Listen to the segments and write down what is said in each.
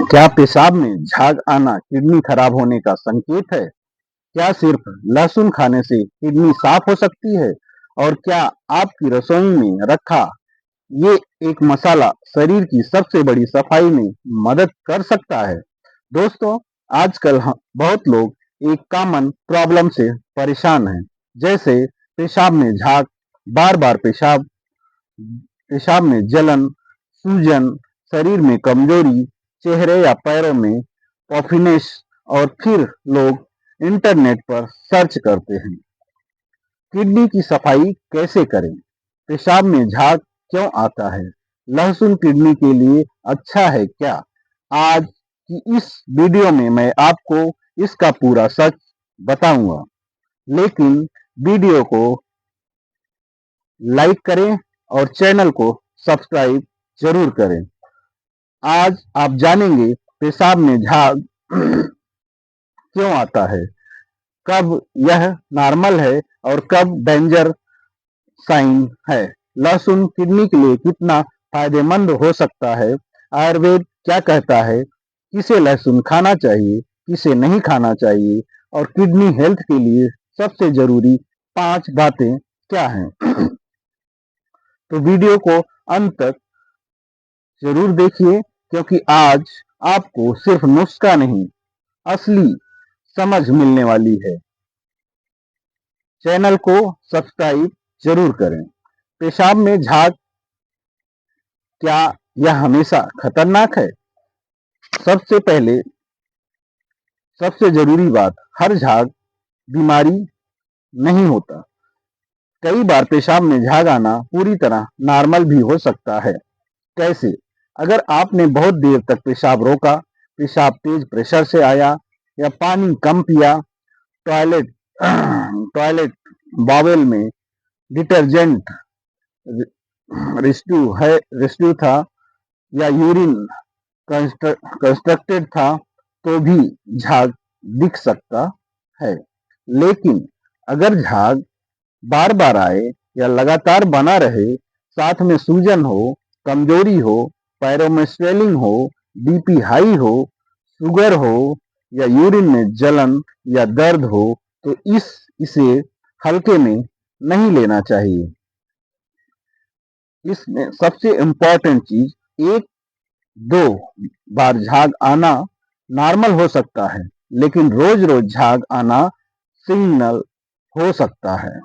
क्या पेशाब में झाग आना किडनी खराब होने का संकेत है? क्या सिर्फ लहसुन खाने से किडनी साफ हो सकती है? और क्या आपकी रसोई में रखा ये एक मसाला शरीर की सबसे बड़ी सफाई में मदद कर सकता है? दोस्तों, आजकल बहुत लोग एक कॉमन प्रॉब्लम से परेशान हैं, जैसे पेशाब में झाग, बार-बार पेशाब, पेशाब में जलन, सूजन, शरीर में कमजोरी, चेहरे या पैरों में पफिनेस। और फिर लोग इंटरनेट पर सर्च करते हैं, किडनी की सफाई कैसे करें? पेशाब में झाग क्यों आता है? लहसुन किडनी के लिए अच्छा है क्या? आज की इस वीडियो में मैं आपको इसका पूरा सच बताऊंगा। लेकिन वीडियो को लाइक करें और चैनल को सब्सक्राइब जरूर करें। आज आप जानेंगे पेशाब में झाग क्यों आता है, कब यह नॉर्मल है और कब डेंजर साइन है, लहसुन किडनी के लिए कितना फायदेमंद हो सकता है, आयुर्वेद क्या कहता है, किसे लहसुन खाना चाहिए, किसे नहीं खाना चाहिए, और किडनी हेल्थ के लिए सबसे जरूरी 5 बातें क्या हैं। तो वीडियो को अंत तक जरूर देखिए, क्योंकि आज आपको सिर्फ नुस्खा नहीं, असली समझ मिलने वाली है। चैनल को सब्सक्राइब जरूर करें। पेशाब में झाग, क्या यह हमेशा खतरनाक है? सबसे पहले सबसे जरूरी बात, हर झाग बीमारी नहीं होता। कई बार पेशाब में झाग आना पूरी तरह नॉर्मल भी हो सकता है। कैसे? अगर आपने बहुत देर तक पेशाब रोका, पेशाब तेज प्रेशर से आया या पानी कम पिया, टॉयलेट टॉयलेट बावेल में डिटर्जेंट रेस्क्यू था या यूरिन कंस्ट्रक्टेड था, तो भी झाग दिख सकता है। लेकिन अगर झाग बार बार आए या लगातार बना रहे, साथ में सूजन हो, कमजोरी हो, पैरों में स्वेलिंग हो, बीपी हाई हो, शुगर हो या यूरिन में जलन या दर्द हो, तो इसे हल्के में नहीं लेना चाहिए। इसमें सबसे इम्पोर्टेंट चीज, एक दो बार झाग आना नॉर्मल हो सकता है, लेकिन रोज रोज झाग आना सिग्नल हो सकता है।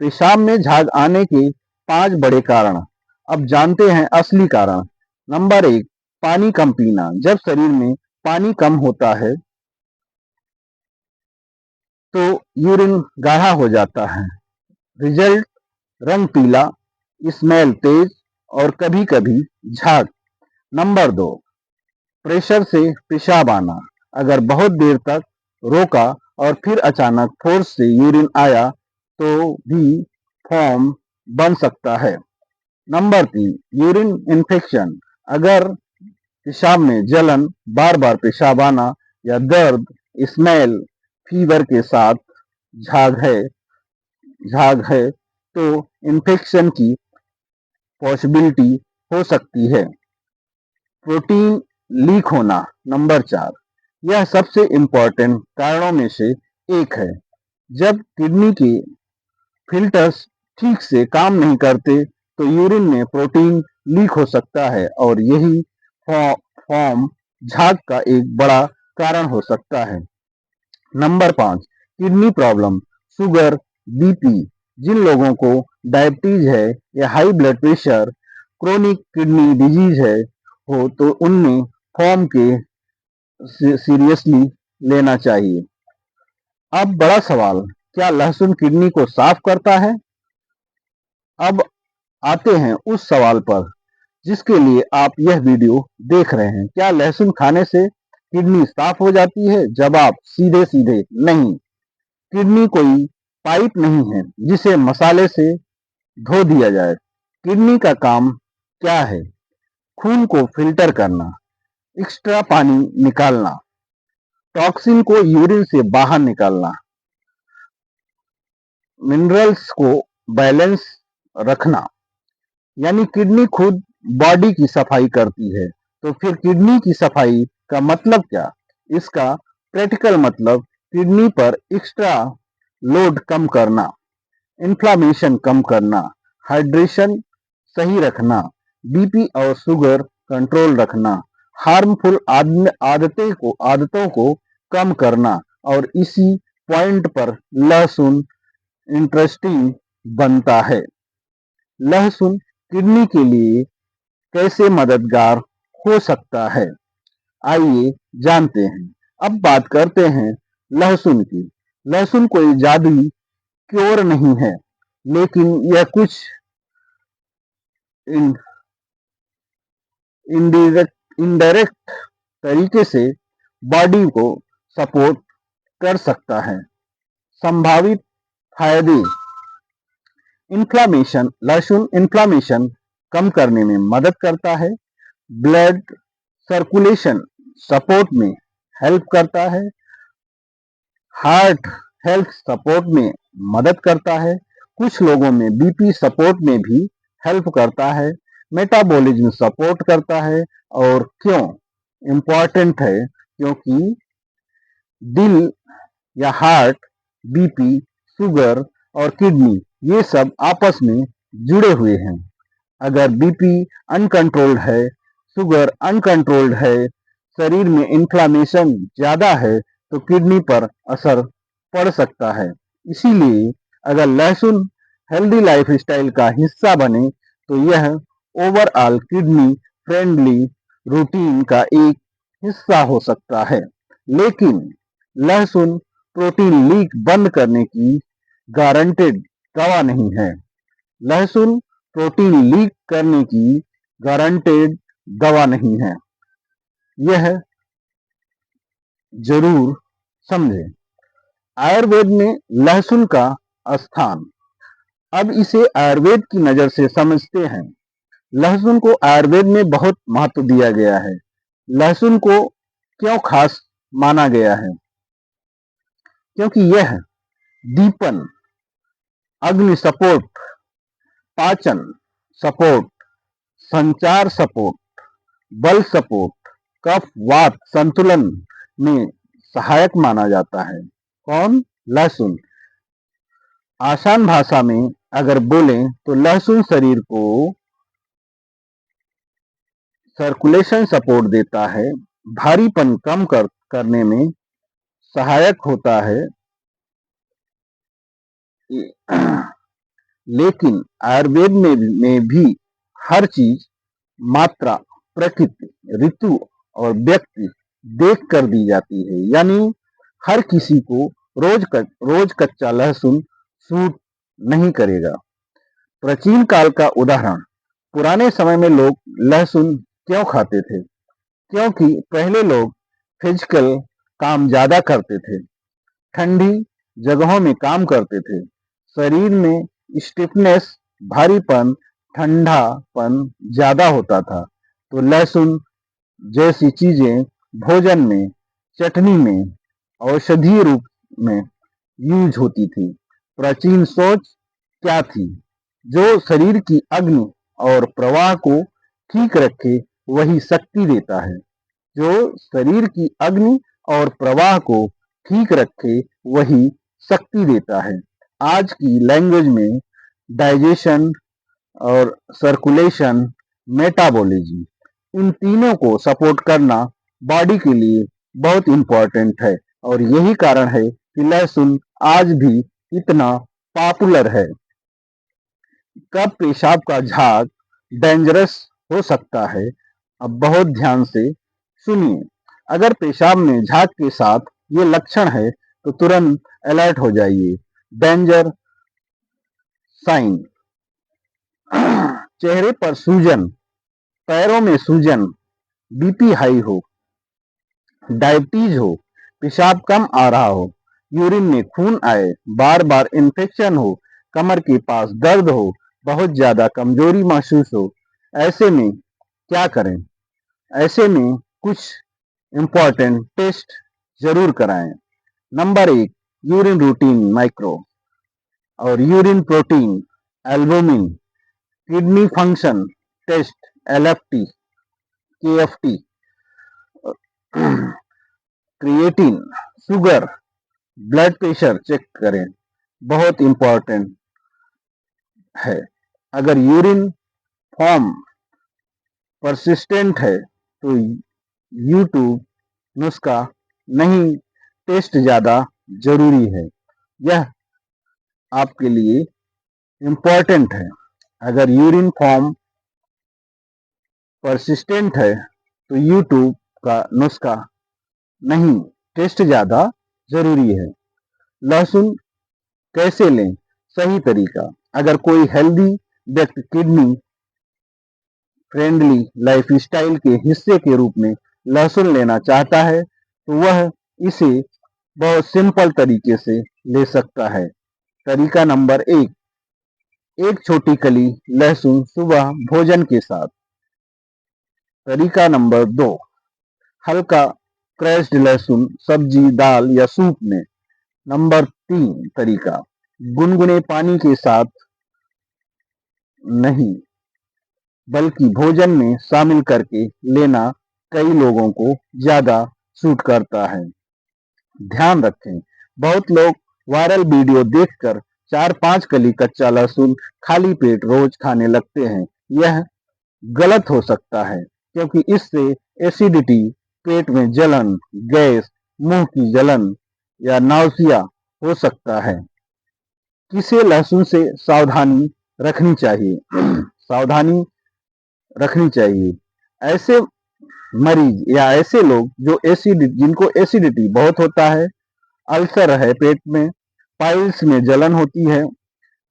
पेशाब में झाग आने के 5 बड़े कारण। अब जानते हैं असली कारण। नंबर 1, पानी कम पीना। जब शरीर में पानी कम होता है तो यूरिन गाढ़ा हो जाता है। रिजल्ट, रंग पीला, स्मेल तेज और कभी कभी झाग। नंबर 2, प्रेशर से पेशाब आना। अगर बहुत देर तक रोका और फिर अचानक फोर्स से यूरिन आया तो भी फॉर्म बन सकता है। Number 3, urine infection. अगर पेशाब में जलन, बार बार पेशाब आना या दर्द, स्मेल, फीवर के साथ झाग है तो इन्फेक्शन की पॉसिबिलिटी हो सकती है। प्रोटीन लीक होना। नंबर 4, यह सबसे इम्पोर्टेंट कारणों में से एक है। जब किडनी के फिल्टर्स ठीक से काम नहीं करते तो यूरिन में प्रोटीन लीक हो सकता है और यही फॉर्म झाग का एक बड़ा कारण हो सकता है। Number 5, kidney problem, sugar, BP. जिन लोगों को डायबिटीज है या high blood pressure, chronic kidney disease हो तो उनमें फॉर्म के सीरियसली लेना चाहिए। अब बड़ा सवाल, क्या लहसुन किडनी को साफ करता है? अब आते हैं उस सवाल पर जिसके लिए आप यह वीडियो देख रहे हैं। क्या लहसुन खाने से किडनी साफ हो जाती है? जवाब सीधे सीधे नहीं। किडनी कोई पाइप नहीं है जिसे मसाले से धो दिया जाए। किडनी का काम क्या है? खून को फिल्टर करना, एक्स्ट्रा पानी निकालना, टॉक्सिन को यूरिन से बाहर निकालना, मिनरल्स को बैलेंस रखना। यानी किडनी खुद बॉडी की सफाई करती है। तो फिर किडनी की सफाई का मतलब क्या? इसका प्रैक्टिकल मतलब किडनी पर एक्स्ट्रा लोड कम करना, इन्फ्लामेशन कम करना, हाइड्रेशन सही रखना, बीपी और शुगर कंट्रोल रखना, हार्मफुल आदतों को कम करना। और इसी पॉइंट पर लहसुन इंटरेस्टिंग बनता है। लहसुन किडनी के लिए कैसे मददगार हो सकता है, आइए जानते हैं। अब बात करते हैं लहसुन की। लहसुन कोई जादुई क्योर नहीं है, लेकिन यह कुछ इनडायरेक्ट तरीके से बॉडी को सपोर्ट कर सकता है। संभावित फायदे: इन्फ्लामेशन, लहसुन इन्फ्लामेशन कम करने में मदद करता है, ब्लड सर्कुलेशन सपोर्ट में हेल्प करता है, हार्ट हेल्थ सपोर्ट में मदद करता है, कुछ लोगों में बीपी सपोर्ट में भी हेल्प करता है, मेटाबॉलिज्म सपोर्ट करता है। और क्यों इम्पॉर्टेंट है? क्योंकि दिल या हार्ट, बीपी, शुगर और किडनी ये सब आपस में जुड़े हुए हैं। अगर बीपी अनकंट्रोल्ड है, शुगर अनकंट्रोल्ड है, शरीर में इन्फ्लामेशन ज्यादा है, तो किडनी पर असर पड़ सकता है। इसीलिए अगर लहसुन हेल्दी लाइफस्टाइल का हिस्सा बने, तो यह ओवरऑल किडनी फ्रेंडली रूटीन का एक हिस्सा हो सकता है। लेकिन लहसुन प्रोटीन लीक बंद करने की गारंटेड दवा नहीं है। लहसुन प्रोटीन लीक करने की गारंटेड दवा नहीं है, यह जरूर समझें। आयुर्वेद में लहसुन का स्थान। अब इसे आयुर्वेद की नजर से समझते हैं। लहसुन को आयुर्वेद में बहुत महत्व दिया गया है। लहसुन को क्यों खास माना गया है? क्योंकि यह दीपन, अग्नि सपोर्ट, पाचन सपोर्ट, संचार सपोर्ट, बल सपोर्ट, कफ वात संतुलन में सहायक माना जाता है। कौन? लहसुन। आसान भाषा में अगर बोलें तो लहसुन शरीर को सर्कुलेशन सपोर्ट देता है, भारीपन कम करने में सहायक होता है। लेकिन आयुर्वेद में भी हर चीज मात्रा, प्रकृति, ऋतु और व्यक्ति देख कर दी जाती है। यानी हर किसी को रोज कच्चा लहसुन सूट नहीं करेगा। प्राचीन काल का उदाहरण। पुराने समय में लोग लहसुन क्यों खाते थे? क्योंकि पहले लोग फिजिकल काम ज्यादा करते थे, ठंडी जगहों में काम करते थे, शरीर में स्टिफनेस, भारीपन, ठंडापन ज्यादा होता था, तो लहसुन जैसी चीजें भोजन में, चटनी में, औषधीय रूप में यूज होती थी। प्राचीन सोच क्या थी? जो शरीर की अग्नि और प्रवाह को ठीक रखे वही शक्ति देता है। जो शरीर की अग्नि और प्रवाह को ठीक रखे वही शक्ति देता है। आज की लैंग्वेज में डाइजेशन और सर्कुलेशन, मेटाबॉलिज्म, इन तीनों को सपोर्ट करना बॉडी के लिए बहुत इंपॉर्टेंट है। और यही कारण है कि लहसुन आज भी इतना पॉपुलर है। कब पेशाब का झाग डेंजरस हो सकता है? अब बहुत ध्यान से सुनिए। अगर पेशाब में झाग के साथ ये लक्षण है तो तुरंत अलर्ट हो जाइए। डेंजर साइन: चेहरे पर सूजन, पैरों में सूजन, बीपी हाई हो, डायबिटीज हो, पेशाब कम आ रहा हो, यूरिन में खून आए, बार बार इन्फेक्शन हो, कमर के पास दर्द हो, बहुत ज्यादा कमजोरी महसूस हो, ऐसे में क्या करें? ऐसे में कुछ इंपॉर्टेंट टेस्ट जरूर कराएं। नंबर 1, यूरिन रूटीन माइक्रो और urine protein, albumin, kidney function test, LFT, KFT, creatinine, sugar, blood pressure check करें, बहुत इंपॉर्टेंट है। अगर यूरिन फॉर्म परसिस्टेंट है तो यूट्यूब नुस्खा नहीं, टेस्ट ज्यादा जरूरी है। यह आपके लिए इम्पोर्टेंट है। अगर यूरिन फॉर्म परसिस्टेंट है तो यूट्यूब का नुस्खा नहीं, टेस्ट ज्यादा जरूरी है। लहसुन कैसे लें, सही तरीका। अगर कोई हेल्दी व्यक्ति किडनी फ्रेंडली लाइफस्टाइल के हिस्से के रूप में लहसुन लेना चाहता है तो वह इसे बहुत सिंपल तरीके से ले सकता है। तरीका नंबर 1, एक छोटी कली लहसुन सुबह भोजन के साथ। तरीका नंबर 2, हल्का क्रश्ड लहसुन सब्जी, दाल या सूप में। नंबर 3 तरीका, गुनगुने पानी के साथ नहीं बल्कि भोजन में शामिल करके लेना कई लोगों को ज्यादा सूट करता है। ध्यान रखें, बहुत लोग वायरल वीडियो देखकर 4-5 कली कच्चा लहसुन खाली पेट रोज खाने लगते हैं। यह गलत हो सकता है क्योंकि इससे एसिडिटी, पेट में जलन, गैस, मुंह की जलन या नाउसिया हो सकता है। किसे लहसुन से सावधानी रखनी चाहिए? सावधानी रखनी चाहिए ऐसे मरीज या ऐसे लोग जो जिनको एसिडिटी बहुत होता है, अल्सर है पेट में, पाइल्स में जलन होती है,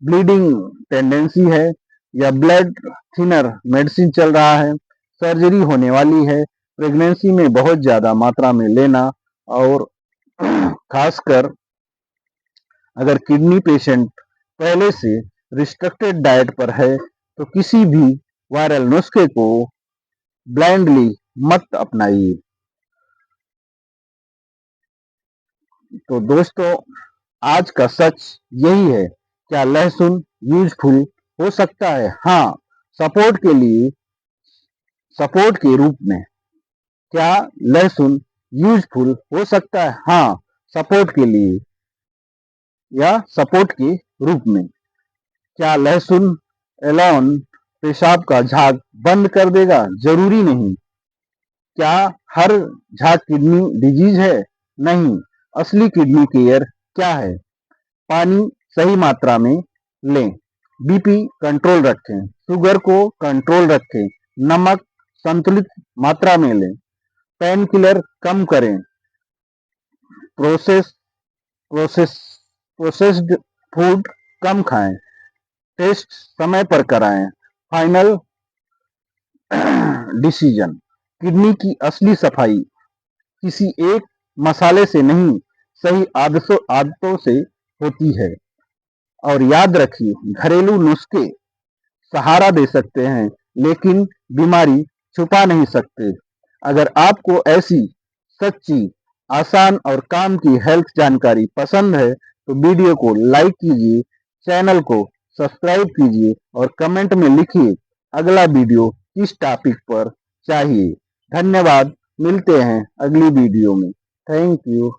ब्लीडिंग टेंडेंसी है या ब्लड थिनर मेडिसिन चल रहा है, सर्जरी होने वाली है, प्रेगनेंसी में बहुत ज्यादा मात्रा में लेना, और खासकर अगर किडनी पेशेंट पहले से रिस्ट्रिक्टेड डाइट पर है तो किसी भी वायरल नुस्खे को ब्लाइंडली मत अपनाइए। तो दोस्तों, आज का सच यही है, क्या लहसुन यूजफुल हो सकता है? हाँ, सपोर्ट के लिए, सपोर्ट के रूप में। क्या लहसुन यूजफुल हो सकता है? हाँ, सपोर्ट के लिए या सपोर्ट के रूप में। क्या लहसुन एलोन पेशाब का झाग बंद कर देगा? जरूरी नहीं। क्या हर झाग किडनी डिजीज है? नहीं। असली किडनी केयर क्या है? पानी सही मात्रा में लें, बीपी कंट्रोल रखें, शुगर को कंट्रोल रखें, नमक संतुलित मात्रा में लें, पेन किलर कम करें, प्रोसेस प्रोसेस प्रोसेस्ड फूड कम खाएं, टेस्ट समय पर कराएं। फाइनल डिसीजन, किडनी की असली सफाई किसी एक मसाले से नहीं, सही आदतों से होती है। और याद रखिए, घरेलू नुस्खे सहारा दे सकते हैं लेकिन बीमारी छुपा नहीं सकते। अगर आपको ऐसी सच्ची, आसान और काम की हेल्थ जानकारी पसंद है तो वीडियो को लाइक कीजिए, चैनल को सब्सक्राइब कीजिए और कमेंट में लिखिए अगला वीडियो किस टॉपिक पर चाहिए। धन्यवाद, मिलते हैं अगली वीडियो में। Thank you.